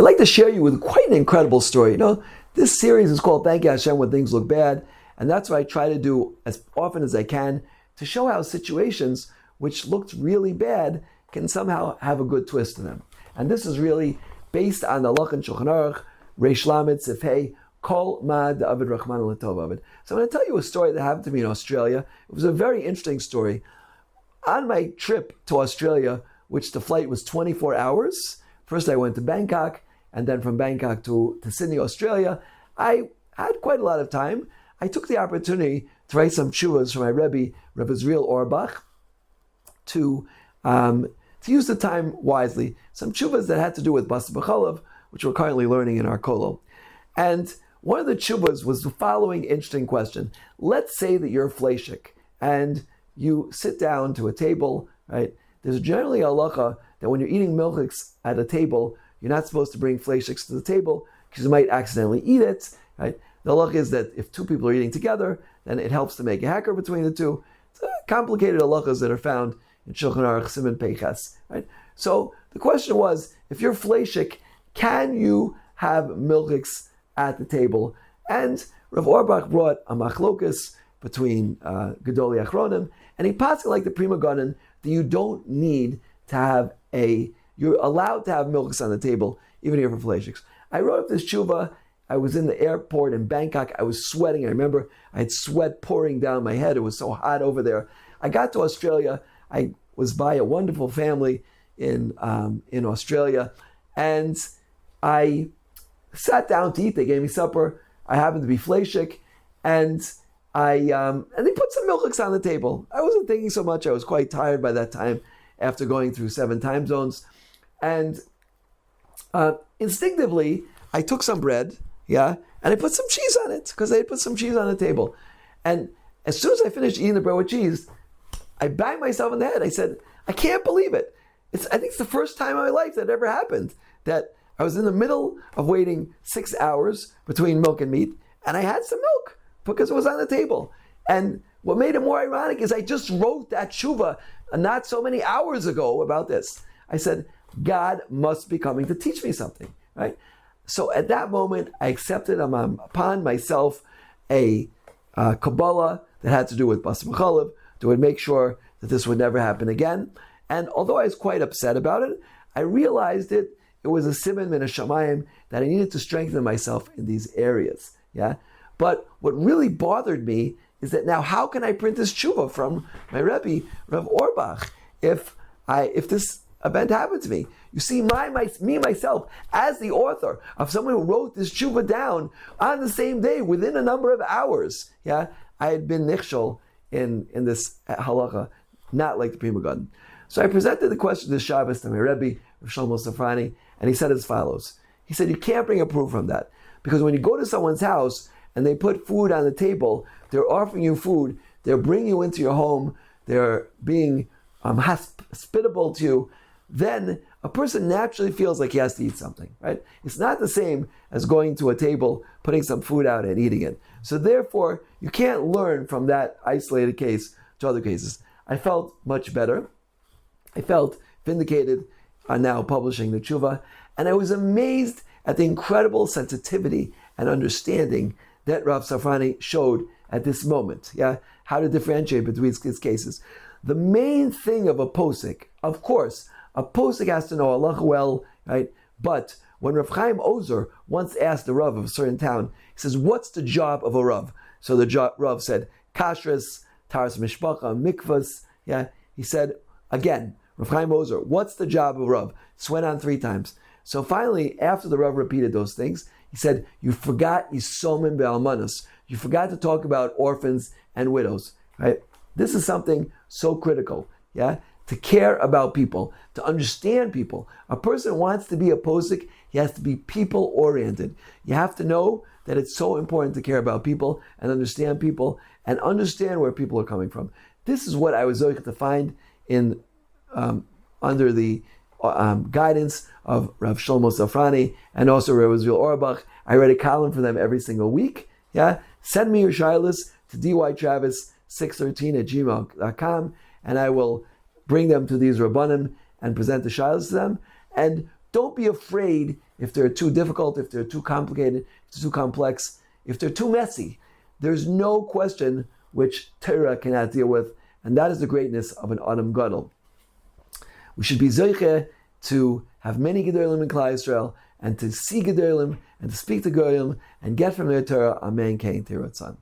like to share you with quite an incredible story. This series is called Thank You Hashem When Things Look Bad, and that's what I try to do as often as I can to show how situations which looked really bad can somehow have a good twist to them. And this is really based on the Halach and Shulchan Aruch, Reish Lamed Sif Hey, Kol Ma Da'avid Rachman L'Tov Avid. So I'm going to tell you a story that happened to me in Australia. It was a very interesting story. On my trip to Australia, which the flight was 24 hours, first I went to Bangkok, and then from Bangkok to Sydney, Australia. I had quite a lot of time. I took the opportunity to write some tshuvas for my Rebbe Israel Auerbach, to use the time wisely. Some tshuvas that had to do with basar vechalav, which we're currently learning in our kolo. And one of the tshuvas was the following interesting question. Let's say that you're a fleishik, and you sit down to a table, right? There's generally a halacha that when you're eating milchiks at a table, you're not supposed to bring fleishiks to the table because you might accidentally eat it, right? The halacha is that if two people are eating together, then it helps to make a hacker between the two. It's complicated halachas that are found in Shulchan Aruch Siman Peichas, right? So the question was, if you're fleishik, can you have milchiks at the table? And Rav Auerbach brought a machlokas between Gedolei Achronim, and he passed it like the Prima Ganon, that you don't need to have you're allowed to have milchiks on the table, even here for fleishiks. I wrote up this tshuva. I was in the airport in Bangkok. I was sweating. I remember I had sweat pouring down my head. It was so hot over there. I got to Australia. I was by a wonderful family in Australia, and I sat down to eat. They gave me supper. I happened to be fleishik, and they put some milchiks on the table. I wasn't thinking so much. I was quite tired by that time after going through 7 time zones. And instinctively, I took some bread, and I put some cheese on it, because they had put some cheese on the table. And as soon as I finished eating the bread with cheese, I banged myself in the head. I said, I can't believe it. I think it's the first time in my life that ever happened, that I was in the middle of waiting 6 hours between milk and meat, and I had some milk, because it was on the table. And what made it more ironic is I just wrote that tshuva not so many hours ago about this. I said, God must be coming to teach me something, right? So at that moment, I accepted upon myself a Kabbalah that had to do with basar vechalav, that would make sure that this would never happen again. And although I was quite upset about it, I realized it was a siman min hashamayim that I needed to strengthen myself in these areas. But what really bothered me is that now, how can I print this tshuva from my Rebbe, Rav Auerbach, if this event happened to me? You see, me myself, as the author of someone who wrote this tshuva down on the same day, within a number of hours, I had been nichshol in this halacha, not like the Prima Ganon. So I presented the question this Shabbos to my Rebbe, Rav Shlomo Safrani, and he said as follows. He said, you can't bring a proof from that, because when you go to someone's house and they put food on the table, they're offering you food, they're bringing you into your home, they're being hospitable to you, then a person naturally feels like he has to eat something, right? It's not the same as going to a table, putting some food out and eating it. So therefore, you can't learn from that isolated case to other cases. I felt much better. I felt vindicated on now publishing the tshuva, and I was amazed at the incredible sensitivity and understanding that Rav Safrani showed at this moment, how to differentiate between these cases. The main thing of a posik, of course, a posik has to know halacha well, right? But when Rav Chaim Ozer once asked the Rav of a certain town, he says, what's the job of a Rav? So the Rav said, kashrus, taras mishpacha, mikvas. He said, again, Rav Chaim Ozer, what's the job of a Rav? This went on 3 times. So finally, after the Rav repeated those things, he said, you forgot Yisomim be'almanos. You forgot to talk about orphans and widows, right? This is something so critical, to care about people, to understand people. A person wants to be a posik, he has to be people-oriented. You have to know that it's so important to care about people and understand where people are coming from. This is what I was able to find in under the guidance of Rav Shlomo Safrani and also Rav Israel Auerbach. I read a column for them every single week. Send me your shilas to dytravis613@gmail.com, and I will bring them to these rabbanim and present the shilas to them. And Don't be afraid if they're too difficult, if they're too complicated, if they're too complex, if they're too messy. There's no question which Torah cannot deal with, and that is the greatness of an Adam Gadol. We should be Zoiche to have many Gedolim in Klal Yisrael, and to see Gedolim, and to speak to Gedolim, and get from their Torah. Amen. Kain Tiratzan.